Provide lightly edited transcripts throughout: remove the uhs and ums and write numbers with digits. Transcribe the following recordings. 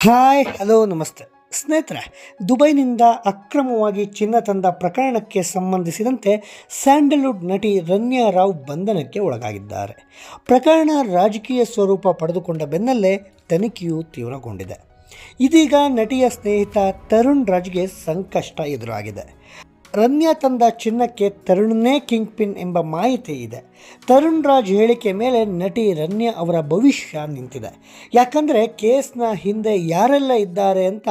Hi hello ನಮಸ್ತೆ ಸ್ನೇಹಿತರೆ, ದುಬೈನಿಂದ ಅಕ್ರಮವಾಗಿ ಚಿನ್ನ ತಂದ ಪ್ರಕರಣಕ್ಕೆ ಸಂಬಂಧಿಸಿದಂತೆ ಸ್ಯಾಂಡಲ್ವುಡ್ ನಟಿ ರನ್ಯಾ ರಾವ್ ಬಂಧನಕ್ಕೆ ಒಳಗಾಗಿದ್ದಾರೆ. ಪ್ರಕರಣ ರಾಜಕೀಯ ಸ್ವರೂಪ ಪಡೆದುಕೊಂಡ ಬೆನ್ನಲ್ಲೇ ತನಿಖೆಯು ತೀವ್ರಗೊಂಡಿದೆ. ಇದೀಗ ನಟಿಯ ಸ್ನೇಹಿತ ತರುಣ್ ರಾಜ್ಗೆ ಸಂಕಷ್ಟ ಎದುರಾಗಿದೆ. ರನ್ಯಾ ತಂದ ಚಿನ್ನಕ್ಕೆ ತರುಣ್ನೇ ಕಿಂಗ್ ಪಿನ್ ಎಂಬ ಮಾಹಿತಿ ಇದೆ. ತರುಣ್ ರಾಜ್ ಹೇಳಿಕೆ ಮೇಲೆ ನಟಿ ರನ್ಯಾ ಅವರ ಭವಿಷ್ಯ ನಿಂತಿದೆ. ಯಾಕಂದರೆ ಕೇಸ್ನ ಹಿಂದೆ ಯಾರೆಲ್ಲ ಇದ್ದಾರೆ ಅಂತ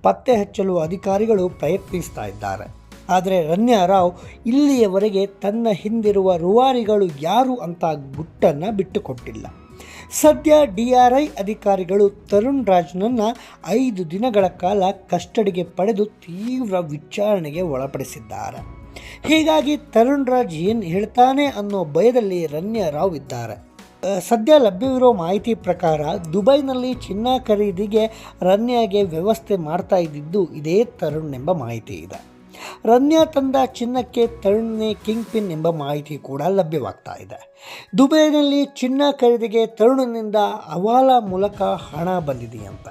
ಪತ್ತೆ ಹಚ್ಚಲು ಅಧಿಕಾರಿಗಳು ಪ್ರಯತ್ನಿಸ್ತಾ ಇದ್ದಾರೆ. ಆದರೆ ರನ್ಯಾ ರಾವ್ ಇಲ್ಲಿಯವರೆಗೆ ತನ್ನ ಹಿಂದಿರುವ ರೂವಾರಿಗಳು ಯಾರು ಅಂತ ಗುಟ್ಟನ್ನು ಬಿಟ್ಟುಕೊಟ್ಟಿಲ್ಲ. ಸದ್ಯ DRI ಅಧಿಕಾರಿಗಳು ತರುಣ್ ರಾಜ್ನನ್ನು 5 ದಿನಗಳ ಕಾಲ ಕಸ್ಟಡಿಗೆ ಪಡೆದು ತೀವ್ರ ವಿಚಾರಣೆಗೆ ಒಳಪಡಿಸಿದ್ದಾರೆ. ಹೀಗಾಗಿ ತರುಣ್ ರಾಜ್ ಏನು ಹೇಳ್ತಾನೆ ಅನ್ನೋ ಭಯದಲ್ಲಿ ರನ್ಯಾ ರಾವ್ ಇದ್ದಾರೆ. ಸದ್ಯ ಲಭ್ಯವಿರೋ ಮಾಹಿತಿ ಪ್ರಕಾರ ದುಬೈನಲ್ಲಿ ಚಿನ್ನ ಖರೀದಿಗೆ ರನ್ಯಾಗೆ ವ್ಯವಸ್ಥೆ ಮಾಡ್ತಾ ಇದ್ದಿದ್ದು ಇದೇ ತರುಣ್ ಎಂಬ ಮಾಹಿತಿ ಇದೆ. ರನ್ಯಾ ತಂದ ಚಿನ್ನಕ್ಕೆ ತರುಣ್ನೇ ಕಿಂಗ್ ಪಿನ್ ಎಂಬ ಮಾಹಿತಿ ಕೂಡ ಲಭ್ಯವಾಗ್ತಾ ಇದೆ. ದುಬೈನಲ್ಲಿ ಚಿನ್ನ ಖರೀದಿಗೆ ತರುಣ್ನಿಂದ ಹವಾಲಾ ಮೂಲಕ ಹಣ ಬಂದಿದೆಯಂತ.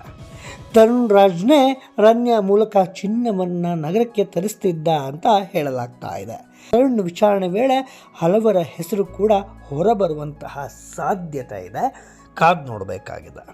ತರುಣ್ ರಾಜ್ನೇ ರನ್ಯಾ ಮೂಲಕ ಚಿನ್ನವನ್ನು ನಗರಕ್ಕೆ ತರಿಸ್ತಿದ್ದ ಅಂತ ಹೇಳಲಾಗ್ತಾ ಇದೆ. ತರುಣ್ ವಿಚಾರಣೆ ವೇಳೆ ಹಲವರ ಹೆಸರು ಕೂಡ ಹೊರಬರುವಂತಹ ಸಾಧ್ಯತೆ ಇದೆ. ಕಾದು ನೋಡಬೇಕಾಗಿದೆ.